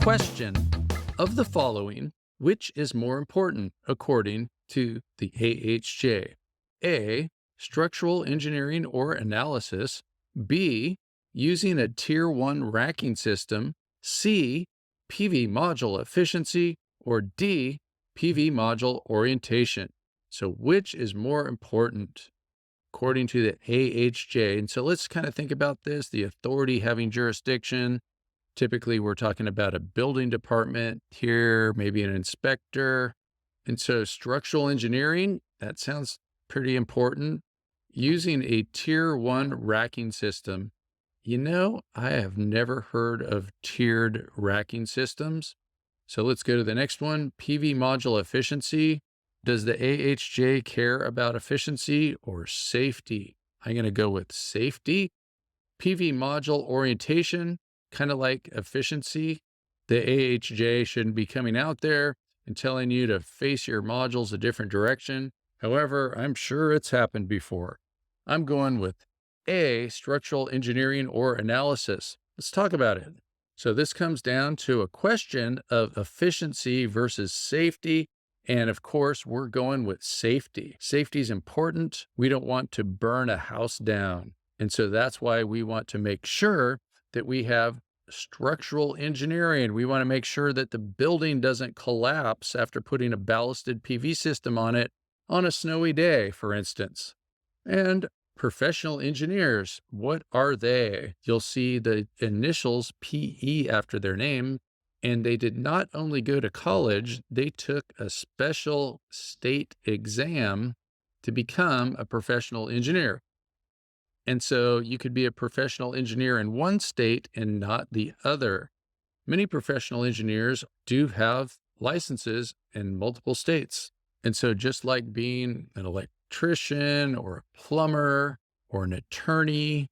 Question: of the following, which is more important according to the AHJ? A, structural engineering or analysis. B, using a Tier 1 racking system. C, PV module efficiency. Or D, PV module orientation. So which is more important according to the AHJ? And so let's kind of think about this, the authority having jurisdiction. Typically, we're talking about a building department here, maybe an inspector. And so structural engineering, that sounds pretty important. Using a Tier 1 racking system. I have never heard of tiered racking systems. So let's go to the next one, PV module efficiency. Does the AHJ care about efficiency or safety? I'm going to go with safety. PV module orientation, kind of like efficiency. The AHJ shouldn't be coming out there and telling you to face your modules a different direction. However, I'm sure it's happened before. I'm going with A, structural engineering or analysis. Let's talk about it. So this comes down to a question of efficiency versus safety. And of course, we're going with safety. Safety is important. We don't want to burn a house down. And so that's why we want to make sure that we have structural engineering. We want to make sure that the building doesn't collapse after putting a ballasted PV system on it on a snowy day, for instance. And professional engineers, what are they? You'll see the initials PE after their name, and they did not only go to college, they took a special state exam to become a professional engineer. And so you could be a professional engineer in one state and not the other. Many professional engineers do have licenses in multiple states. And so just like being an electrician or a plumber or an attorney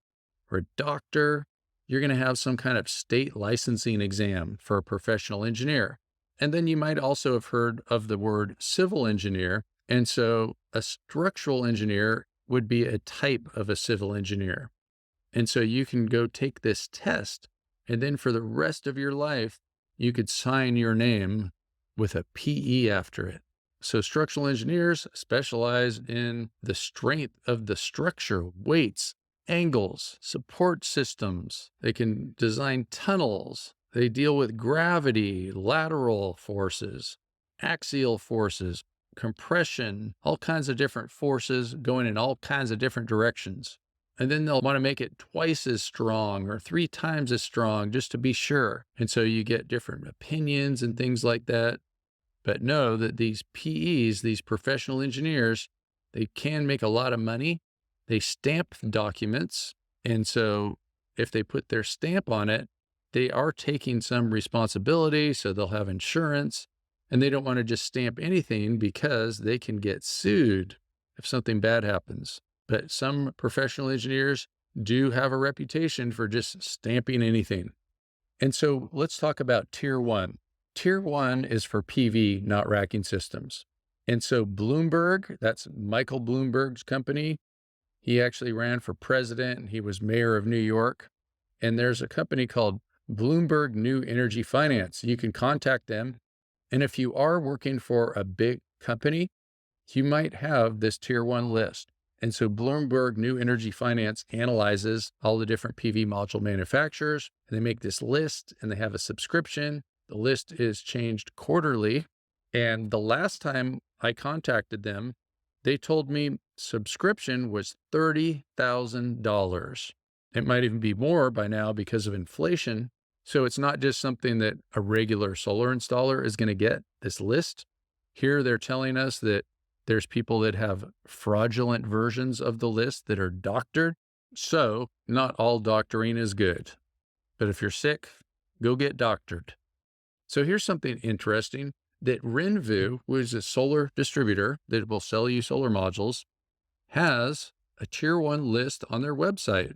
or a doctor, you're going to have some kind of state licensing exam for a professional engineer. And then you might also have heard of the word civil engineer. And so a structural engineer would be a type of a civil engineer. And so you can go take this test, and then for the rest of your life, you could sign your name with a PE after it. So structural engineers specialize in the strength of the structure, weights, angles, support systems. They can design tunnels. They deal with gravity, lateral forces, axial forces, compression, all kinds of different forces going in all kinds of different directions. And then they'll want to make it twice as strong or 3 times as strong just to be sure. And so you get different opinions and things like that. But know that these PEs, these professional engineers, they can make a lot of money. They stamp documents. And so if they put their stamp on it, they are taking some responsibility. So they'll have insurance, and they don't want to just stamp anything because they can get sued if something bad happens. But some professional engineers do have a reputation for just stamping anything. And so let's talk about Tier 1. Tier 1 is for PV, not racking systems. And so Bloomberg, that's Michael Bloomberg's company. He actually ran for president and he was mayor of New York. And there's a company called Bloomberg New Energy Finance. You can contact them. And if you are working for a big company, you might have this Tier 1 list. And so Bloomberg New Energy Finance analyzes all the different PV module manufacturers, and they make this list and they have a subscription. The list is changed quarterly. And the last time I contacted them, they told me subscription was $30,000. It might even be more by now because of inflation. So it's not just something that a regular solar installer is going to get, this list. Here they're telling us that there's people that have fraudulent versions of the list that are doctored. So not all doctoring is good. But if you're sick, go get doctored. So here's something interesting, that Renvu, who is a solar distributor that will sell you solar modules, has a Tier 1 list on their website,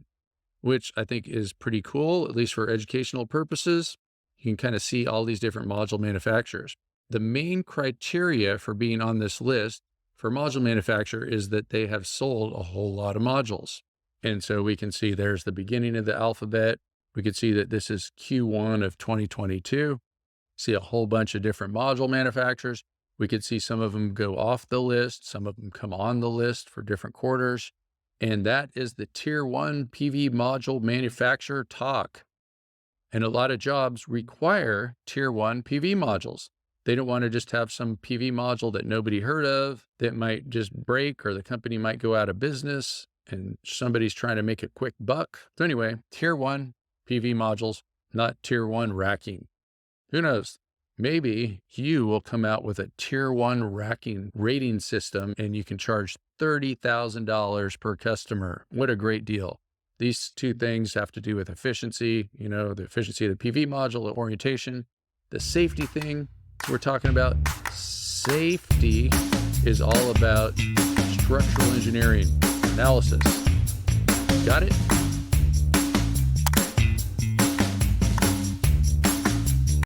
which I think is pretty cool, at least for educational purposes. You can kind of see all these different module manufacturers. The main criteria for being on this list for module manufacturer is that they have sold a whole lot of modules. And so we can see there's the beginning of the alphabet. We can see that this is Q1 of 2022. see a whole bunch of different module manufacturers. We could see some of them go off the list, some of them come on the list for different quarters. And that is the tier 1 PV module manufacturer talk. And a lot of jobs require tier 1 PV modules. They don't want to just have some PV module that nobody heard of that might just break, or the company might go out of business and somebody's trying to make a quick buck. So anyway, tier 1 PV modules, not tier 1 racking. Who knows? Maybe you will come out with a tier 1 racking rating system and you can charge $30,000 per customer. What a great deal. These two things have to do with efficiency, the efficiency of the PV module, the orientation, the safety thing. We're talking about safety is all about structural engineering analysis. Got it?